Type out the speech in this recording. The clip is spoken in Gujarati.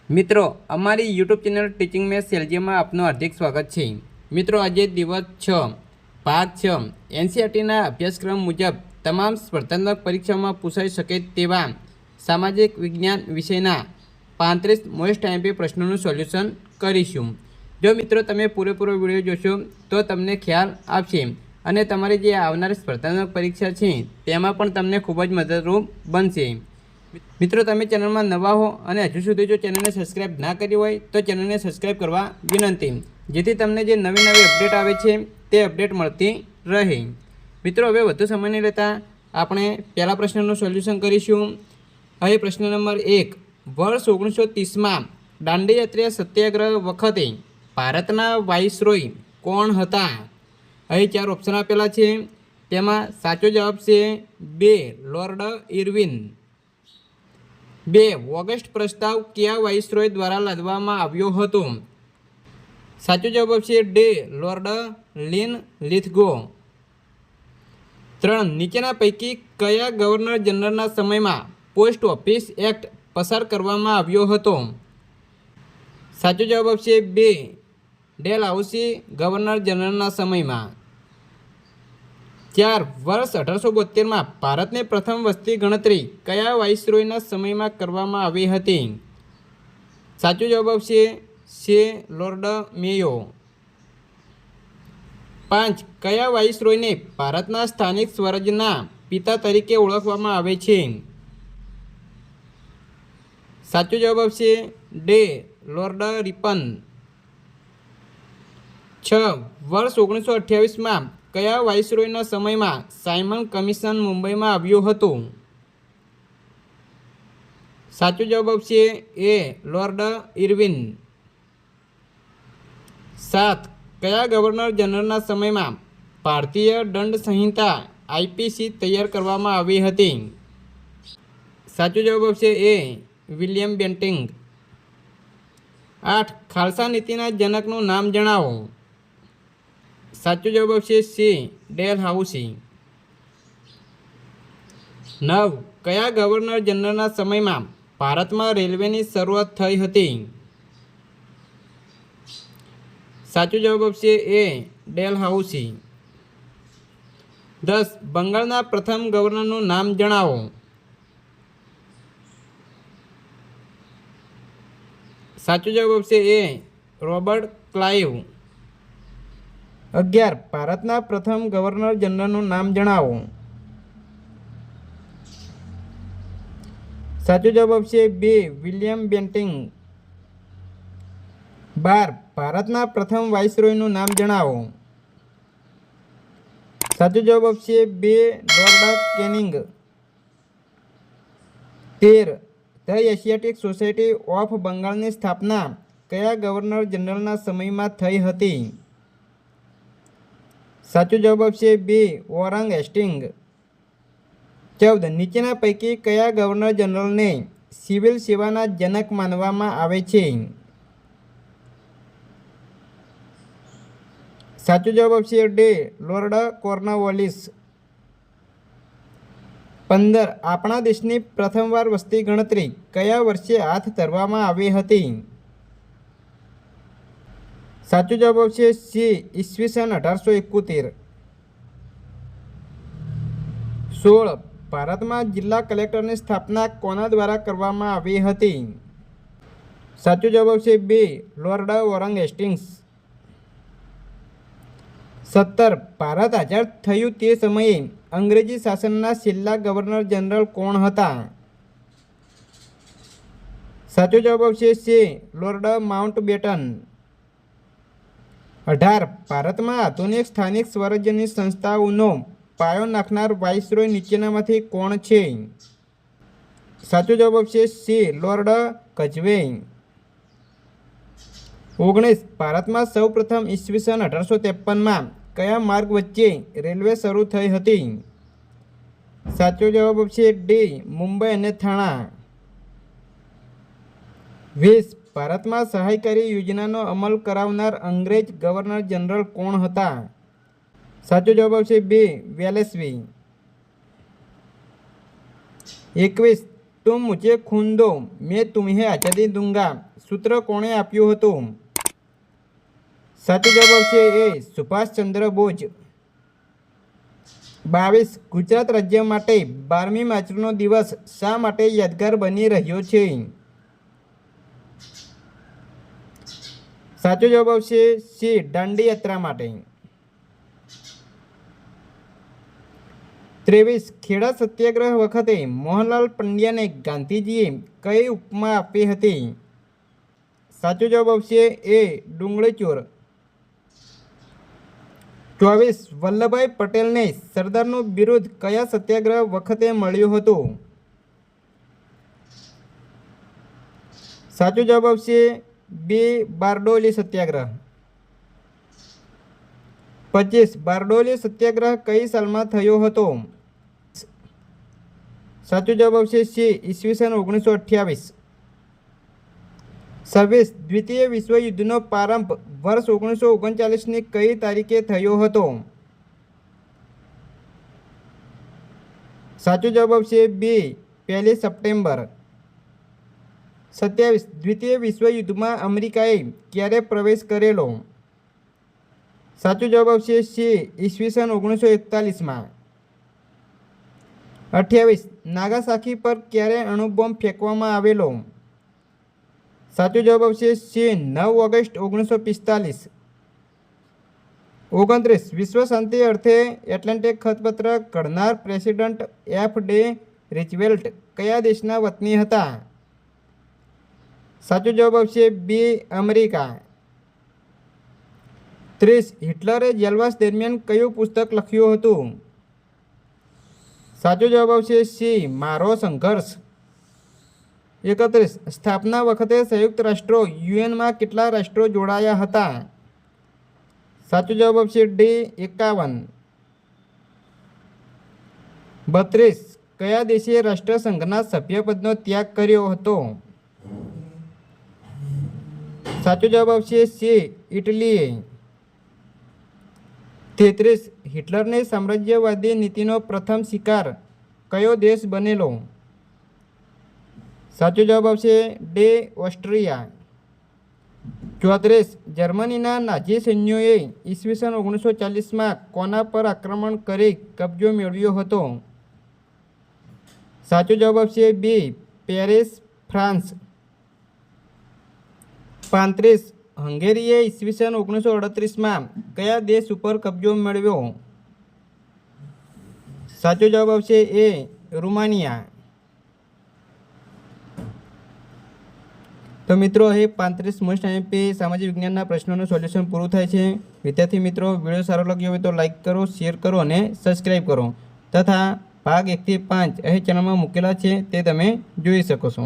મિત્રો અમારી યુટ્યુબ ચેનल ટીचिंग में સેલ્જીમાં આપનું હાર્દિક સ્વાગત છે। મિત્રો આજે દિવસ 6 ભાગ 6 એનસીઈઆરટીના અભ્યાસક્રમ મુજબ તમામ સ્પર્ધાત્મક પરીક્ષામાં પૂછાઈ શકે તેવા સામાજિક વિજ્ઞાન વિષયના 35 મોસ્ટ આઈએમપી પ્રશ્નોનું સોલ્યુશન કરીશું। જો મિત્રો તમે પૂરેપૂરો વિડીયો જોશો તો તમને ખ્યાલ આવશે અને તમારી જે આવનારી સ્પર્ધાત્મક પરીક્ષા છે તેમાં પણ તમને ખૂબ જ મદદરૂપ બનશે। મિત્રો તમે ચેનલમાં નવા હો અને હજુ સુધી જો ચેનલને સબસ્ક્રાઇબ ના કરી હોય તો ચેનલને સબસ્ક્રાઇબ કરવા વિનંતી, જેથી તમને જે નવી અપડેટ આવે છે તે અપડેટ મળતી રહે। મિત્રો હવે વધુ સમય નહીં લેતા આપણે પહેલા પ્રશ્નનું સોલ્યુશન કરીશું। હવે પ્રશ્ન નંબર 1, વર્ષ 1930માં દાંડી યાત્રા સત્યાગ્રહ વખતે ભારતના વાઇસરોય કોણ હતા? અહીં 4 ઓપ્શન આપેલા છે, તેમાં સાચો જવાબ છે 2 લોર્ડ ઇરવિન। 2 ઓગસ્ટ પ્રસ્તાવ કયા વાઇસરોય દ્વારા લાદવામાં આવ્યો હતો? સાચો જવાબ છે ડી લોર્ડ લિનલિથગો। 3 નીચેના પૈકી કયા ગવર્નર જનરલના સમયમાં પોસ્ટ ઓફિસ એક્ટ પસાર કરવામાં આવ્યો હતો? સાચો જવાબ છે 2 ડેલહાઉસી ગવર્નર જનરલના સમયમાં। 4 વર્ષ 1872માં ભારતની પ્રથમ વસ્તી ગણતરી કયા વાઇસરોયના સમયમાં કરવામાં આવી હતી? સાચો જવાબ છે લોર્ડ મેયો। 5 કયા વાઇસરોયને ભારતના સ્થાનિક સ્વરાજ્યના પિતા તરીકે ઓળખવામાં આવે છે? સાચો જવાબ છે ડી લોર્ડ રિપન। 6 વર્ષ 1928માં કયા વાઇસરોયના સમયમાં સાયમન કમિશન મુંબઈમાં આવ્યું હતું? સાચો જવાબ છે એ લોર્ડ ઇરવિન। 7 કયા ગવર્નર જનરલના સમયમાં ભારતીય દંડ સંહિતા આઈપીસી તૈયાર કરવામાં આવી હતી? સાચો જવાબ છે એ વિલિયમ બેન્ટિંગ। 8 ખાલસા નીતિના જનકનું નામ જણાવો? સાચો જવાબ છે સી ડેલહાઉસી। 9 કયા ગવર્નર જનરલના સમયમાં ભારતમાં રેલવેની શરૂઆત થઈ હતી? સાચો જવાબ છે એ ડેલહાઉસી। 10 બંગાળના પ્રથમ ગવર્નરનું નામ જણાવો? સાચો જવાબ છે એ રોબર્ટ ક્લાઇવ। 11 ભારતના પ્રથમ ગવર્નર જનરલનું નામ જણાવો? સાચો જવાબ છે બી વિલિયમ બેન્ટિંગ। 12 ભારતના પ્રથમ વાઇસરોયનું નામ જણાવો? સાચો જવાબ છે બે lord canning. 13 the Asiatic society of બંગાળની સ્થાપના કયા ગવર્નર જનરલના સમયમાં થઈ હતી? સાચો જવાબ છે બી વોરંગ હેસ્ટિંગ। 14 નીચેના પૈકી કયા ગવર્નર જનરલને સિવિલ સેવાના જનક માનવામાં આવે છે? સાચો જવાબ છે ડી લોર્ડ કોર્નવાલિસ। 15 આપણા દેશની પ્રથમવાર વસ્તી ગણતરી કયા વર્ષે હાથ ધરવામાં આવી હતી? સાચો જવાબ છે સી ઈસવીસન 1871। 16 ભારતમાં જિલ્લા કલેક્ટરની સ્થાપના કોના દ્વારા કરવામાં આવી હતી? સાચો જવાબ છે બી લોર્ડ વોરંગ હેસ્ટિંગ્સ। 17 ભારત આઝાદ થયું તે સમયે અંગ્રેજી શાસનના છેલ્લા ગવર્નર જનરલ કોણ હતા? સાચો જવાબ છે સી લોર્ડ માઉન્ટબેટન। 18 ભારતમાં આધુનિક સ્થાનિક સ્વરાજ્યની સંસ્થાઓનો પાયો નાખનાર વાઇસરોય નીચેનામાંથી કોણ છે? સાચો જવાબ છે સી લોર્ડ કજવે। 19 ભારતમાં સૌપ્રથમ ઈસવીસન 1853માં કયા માર્ગ વચ્ચે રેલવે શરૂ થઈ હતી? સાચો જવાબ છે ડી મુંબઈ અને થાણા। 20 ભારતમાં સહાયકારી યોજનાનો અમલ કરાવનાર અંગ્રેજ ગવર્નર જનરલ કોણ હતા? સાચો જવાબ છે બી વેલેસ્લી। 21 तुम मुझे खून दो मैं तुम्हें आज़ादी दूंगा સૂત્ર કોણે આપ્યું હતું? સાચો જવાબ આવશે એ સુભાષચંદ્ર બોઝ. 22. ગુજરાત રાજ્ય માટે 12મી માર્ચનો દિવસ શા માટે યાદગાર બની રહ્યો છે? સાચો જવાબ આવશે સી દાંડી યાત્રા માટે. 23. ખેડા સત્યાગ્રહ વખતે મોહનલાલ પંડ્યાને ગાંધીજીએ કઈ ઉપમા આપી હતી? સાચો જવાબ આવશે એ ડુંગળી ચોર. 24. વલ્લભભાઈ પટેલને સરદારનું બિરુદ કયા સત્યાગ્રહ વખતે મળ્યું હતું? સાચો જવાબ આવશે બી બારડોલી સત્યાગ્રહ. 25. બારડોલી સત્યાગ્રહ કઈ સાલમાં થયો હતો? સાચો જવાબ આવશે સી ઈસવીસન 1928. 26. દ્વિતીય વિશ્વયુદ્ધનો પ્રારંભ વર્ષ 1939ની કઈ તારીખે થયો હતો? સાચો જવાબ આવશે બી 1 સપ્ટેમ્બર. 27. દ્વિતીય વિશ્વયુદ્ધમાં અમેરિકાએ ક્યારે પ્રવેશ કરેલો? સાચો જવાબ આવશે સી ઈસવીસન 1941માં. 28. નાગાસાકી પર ક્યારે અણુબોમ્બ ફેંકવામાં આવેલો? સાચો જવાબ આવશે સી 9 ઓગસ્ટ 1945. 29. વિશ્વ શાંતિ અર્થે એટલાન્ટિક ખતપત્ર ઘડનાર પ્રેસિડન્ટ એફ ડે રૂઝવેલ્ટ કયા દેશના વતની હતા? સાચો જવાબ આવશે બી અમેરિકા. 30. હિટલરે જેલવાસ દરમિયાન કયું પુસ્તક લખ્યું હતું? સાચો જવાબ આવશે સી મારો સંઘર્ષ. 31. સ્થાપના વખતે સંયુક્ત રાષ્ટ્રો યુએનમાં કેટલા રાષ્ટ્રો જોડાયા હતા? સાચો જવાબ આવશે ડી 51. 32. કયા દેશે રાષ્ટ્રસંઘના સભ્યપદનો ત્યાગ કર્યો હતો? સાચો જવાબ આવશે સી ઇટલીએ. 33. હિટલરની સામ્રાજ્યવાદી નીતિનો પ્રથમ શિકાર કયો દેશ બનેલો? સાચો જવાબ આવશે ડી ઓસ્ટ્રિયા. 34. જર્મનીના નાઝી સૈન્યોએ ઈસવીસન 1940માં કોના પર આક્રમણ કરી કબજો મેળવ્યો હતો? સાચો જવાબ આવશે બી પેરિસ, ફ્રાન્સ. 35. હંગેરીએ ઈસવીસન 1938માં કયા દેશ ઉપર કબજો મેળવ્યો? સાચો જવાબ આવશે એ રોમાનિયા. તો મિત્રો અહીં 35 મોસ્ટ આઈએમપી સામાજિક વિજ્ઞાનના પ્રશ્નોનું સોલ્યુશન પૂરું થાય છે. વિદ્યાર્થી મિત્રો, વિડીયો સારો લાગ્યો હોય તો લાઇક કરો, શેર કરો અને સબસ્ક્રાઈબ કરો તથા ભાગ 1 થી 5 અહીં ચેનલમાં મૂકેલા છે તે તમે જોઈ શકો છો.